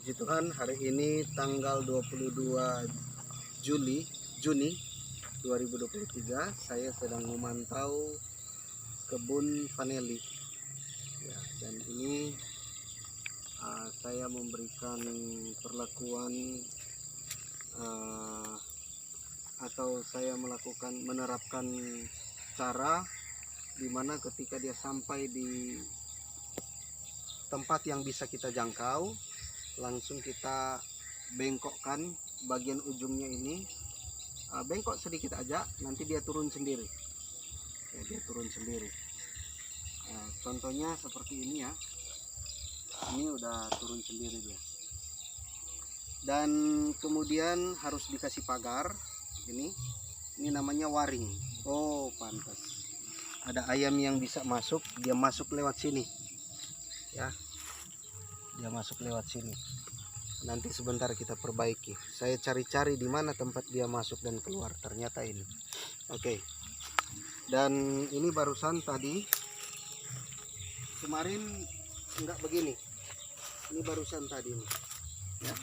Puji Tuhan, hari ini tanggal 22 Juni 2023 saya sedang memantau kebun vanili ya, dan ini saya memberikan perlakuan atau saya menerapkan cara dimana ketika dia sampai di tempat yang bisa kita jangkau, langsung kita bengkokkan bagian ujungnya ini, bengkok sedikit aja, nanti dia turun sendiri ya, dia turun sendiri. Contohnya seperti ini ya, ini udah turun sendiri dia, dan kemudian harus dikasih pagar. Ini namanya waring. Oh pantas, ada ayam yang bisa masuk, dia masuk lewat sini ya, dia masuk lewat sini. Nanti sebentar kita perbaiki. Saya cari-cari di mana tempat dia masuk dan keluar. Ternyata ini. Oke. Dan ini barusan tadi, kemarin enggak begini. Ini barusan tadi nih. Ya.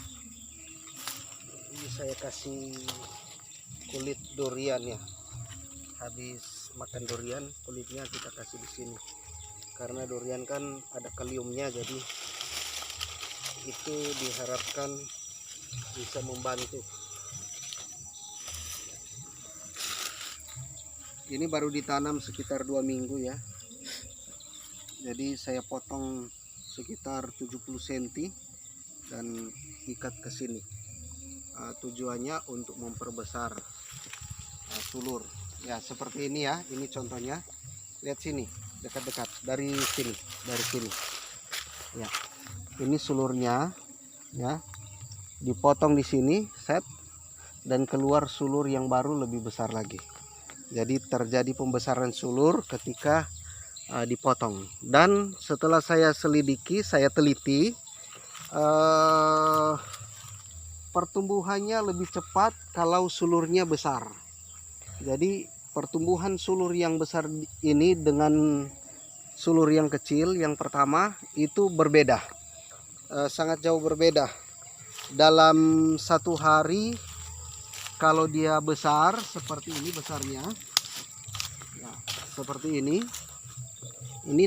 Ini saya kasih kulit durian ya. Habis makan durian, kulitnya kita kasih di sini. Karena durian kan ada kaliumnya, jadi itu diharapkan bisa membantu. Ini baru ditanam sekitar 2 minggu ya, jadi saya potong sekitar 70 cm dan ikat ke sini. Tujuannya untuk memperbesar sulur ya, seperti ini ya. Ini contohnya, lihat sini, dekat-dekat dari sini ya. Ini sulurnya ya, dipotong di sini set, dan keluar sulur yang baru lebih besar lagi. Jadi terjadi pembesaran sulur ketika dipotong. Dan setelah saya selidiki, saya teliti, pertumbuhannya lebih cepat kalau sulurnya besar. Jadi pertumbuhan sulur yang besar ini dengan sulur yang kecil yang pertama itu berbeda. Sangat jauh berbeda. Dalam satu hari, kalau dia besar seperti ini besarnya ya, seperti ini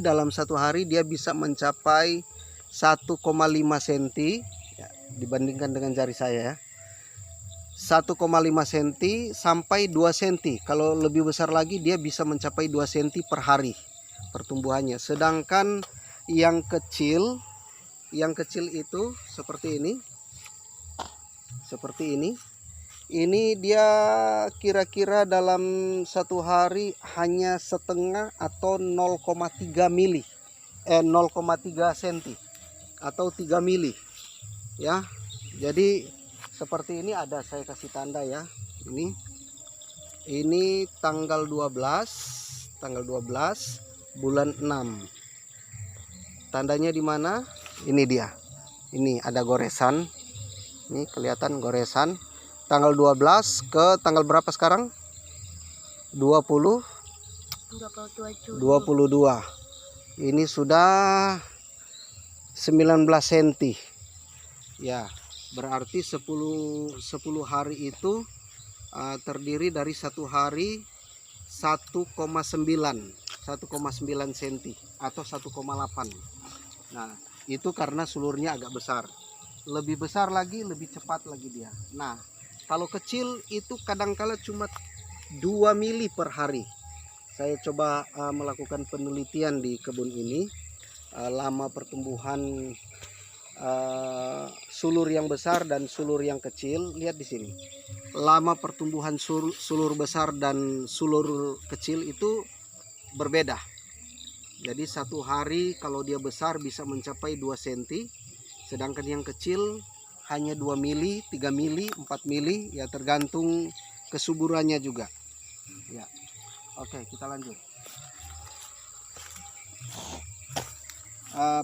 dalam satu hari dia bisa mencapai 1,5 cm ya, dibandingkan dengan jari saya ya, 1,5 cm sampai 2 cm. Kalau lebih besar lagi dia bisa mencapai 2 cm per hari pertumbuhannya. Sedangkan yang kecil itu seperti ini dia kira-kira dalam satu hari hanya setengah atau 0,3 mili 0,3 cm atau 3 mili ya. Jadi seperti ini, ada saya kasih tanda ya. Ini tanggal 12 bulan 6. Tandanya di mana? Ini dia. Ini ada goresan. Ini kelihatan goresan. Tanggal 12 ke tanggal berapa sekarang? 22 Juli. Ini sudah 19 cm. Ya, berarti 10 hari itu terdiri dari satu hari 1,9 cm atau 1,8. Nah, itu karena sulurnya agak besar. Lebih besar lagi, lebih cepat lagi dia. Nah, kalau kecil itu kadangkala cuma 2 mili per hari. Saya coba melakukan penelitian di kebun ini. Lama pertumbuhan sulur yang besar dan sulur yang kecil. Lihat di sini. Lama pertumbuhan sulur besar dan sulur kecil itu berbeda. Jadi satu hari kalau dia besar bisa mencapai 2 cm, sedangkan yang kecil hanya 2 mili, 3 mili, 4 mili ya, tergantung kesuburannya juga. Ya. Oke, kita lanjut.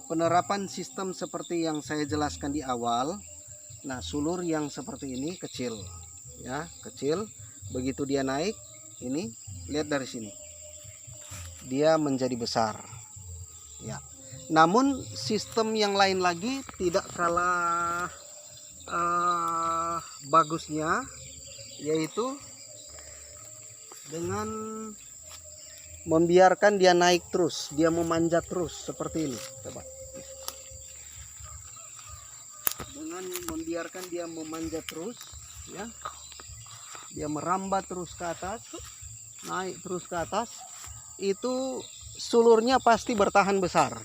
Penerapan sistem seperti yang saya jelaskan di awal. Nah, sulur yang seperti ini kecil ya, kecil. Begitu dia naik, ini lihat dari sini, dia menjadi besar ya. Namun sistem yang lain lagi tidak kalah bagusnya, yaitu dengan membiarkan dia naik terus, dia memanjat terus seperti ini. Coba. Dengan membiarkan dia memanjat terus, ya, dia merambat terus ke atas, naik terus ke atas, itu sulurnya pasti bertahan besar.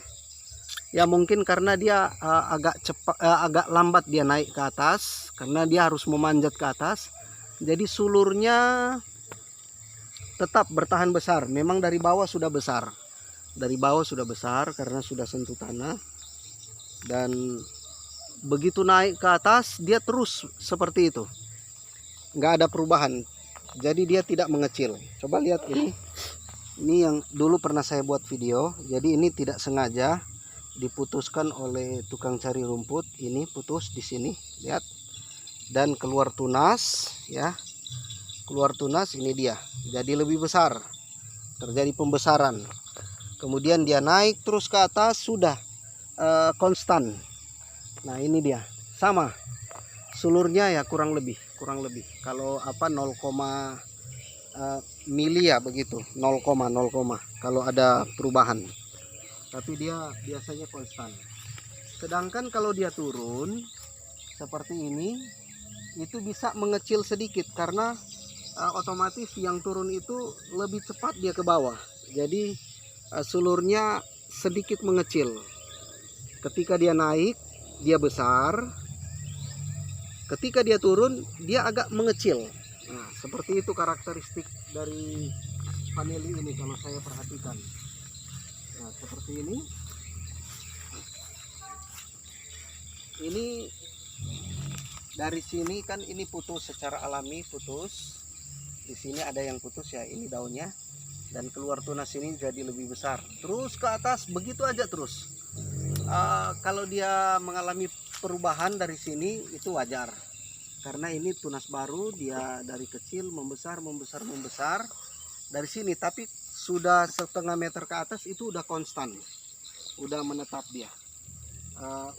Ya mungkin karena dia agak lambat dia naik ke atas, karena dia harus memanjat ke atas. Jadi sulurnya tetap bertahan besar. Memang dari bawah sudah besar. Dari bawah sudah besar karena sudah sentuh tanah. Dan begitu naik ke atas dia terus seperti itu. Nggak ada perubahan. Jadi dia tidak mengecil. Coba lihat ini. Ini yang dulu pernah saya buat video. Jadi ini tidak sengaja diputuskan oleh tukang cari rumput. Ini putus di sini, lihat, dan keluar tunas, ya, keluar tunas. Ini dia jadi lebih besar, terjadi pembesaran. Kemudian dia naik terus ke atas, sudah konstan. Nah ini dia sama sulurnya, ya kurang lebih kalau apa 0, mili ya begitu, 0, kalau ada perubahan. Tapi dia biasanya konstan. Sedangkan kalau dia turun seperti ini, itu bisa mengecil sedikit karena otomatis yang turun itu lebih cepat dia ke bawah. Jadi sulurnya sedikit mengecil. Ketika dia naik dia besar, ketika dia turun dia agak mengecil. Nah, seperti itu karakteristik dari vanili ini kalau saya perhatikan. Nah, seperti ini. Ini dari sini kan ini putus secara alami, putus. Di sini ada yang putus ya, ini daunnya. Dan keluar tunas ini jadi lebih besar. Terus ke atas begitu aja terus. Kalau dia mengalami perubahan dari sini itu wajar. Karena ini tunas baru, dia dari kecil membesar dari sini, tapi sudah setengah meter ke atas itu udah konstan, udah menetap dia,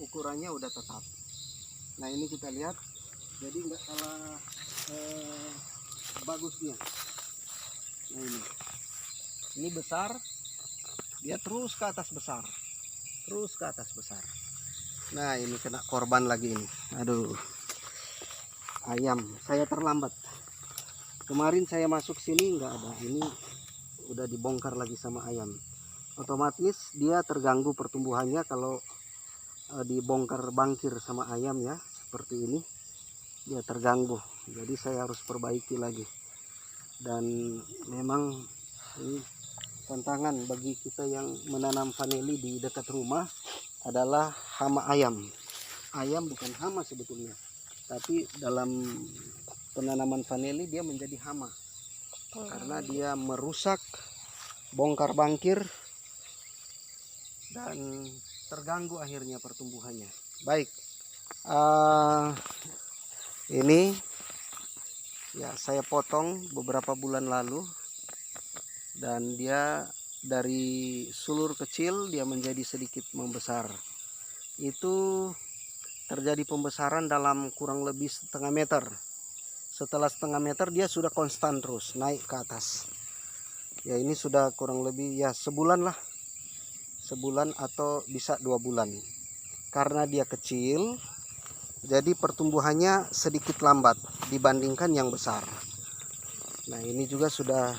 ukurannya udah tetap. Nah ini kita lihat, jadi nggak kalah bagusnya. Nah ini besar, dia terus ke atas besar, terus ke atas besar. Nah ini kena korban lagi ini, aduh, ayam. Saya terlambat. Kemarin saya masuk sini nggak ada, ini udah dibongkar lagi sama ayam. Otomatis dia terganggu pertumbuhannya kalau dibongkar bangkir sama ayam ya, seperti ini dia terganggu. Jadi saya harus perbaiki lagi. Dan memang ini tantangan bagi kita yang menanam vanili di dekat rumah adalah hama ayam. Ayam bukan hama sebetulnya, tapi dalam penanaman vanili dia menjadi hama karena dia merusak bongkar bangkir dan terganggu akhirnya pertumbuhannya. Baik, ini ya saya potong beberapa bulan lalu dan dia dari sulur kecil dia menjadi sedikit membesar. Itu terjadi pembesaran dalam kurang lebih setengah meter. Setelah setengah meter dia sudah konstan terus naik ke atas. Ya ini sudah kurang lebih ya sebulan lah, sebulan atau bisa 2 bulan. Karena dia kecil, jadi pertumbuhannya sedikit lambat dibandingkan yang besar. Nah ini juga sudah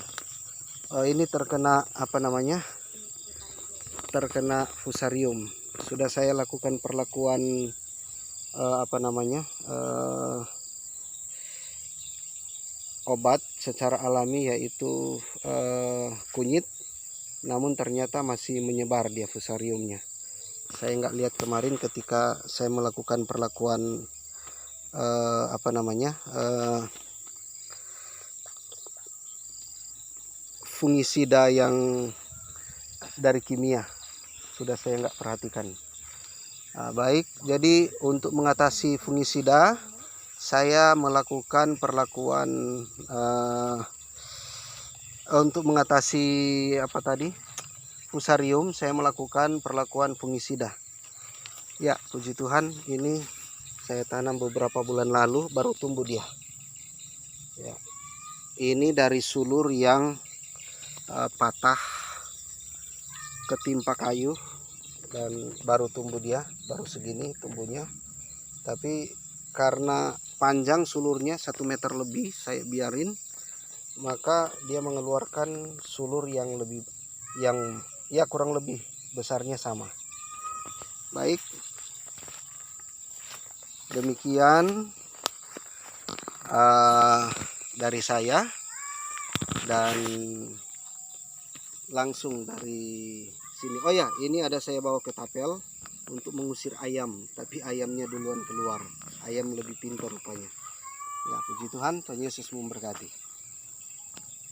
ini terkena apa namanya, terkena fusarium. Sudah saya lakukan perlakuan apa namanya, obat secara alami yaitu kunyit, namun ternyata masih menyebar dia fusariumnya. Saya nggak lihat kemarin ketika saya melakukan perlakuan apa namanya, fungisida yang dari kimia, sudah saya nggak perhatikan. Baik, jadi untuk mengatasi fungisida saya melakukan perlakuan untuk mengatasi apa tadi, fusarium saya melakukan perlakuan fungisida. Ya, puji Tuhan, ini saya tanam beberapa bulan lalu baru tumbuh dia. Ya, ini dari sulur yang patah ketimpa kayu dan baru tumbuh dia, baru segini tumbuhnya. Tapi karena panjang sulurnya 1 meter lebih saya biarin, maka dia mengeluarkan sulur yang lebih, yang ya kurang lebih besarnya sama. Baik, demikian dari saya, dan langsung dari sini. Oh ya, ini ada saya bawa ke tapel untuk mengusir ayam, tapi ayamnya duluan keluar. Ayam lebih pintar rupanya. Ya, puji Tuhan, Tuhan Yesus memberkati.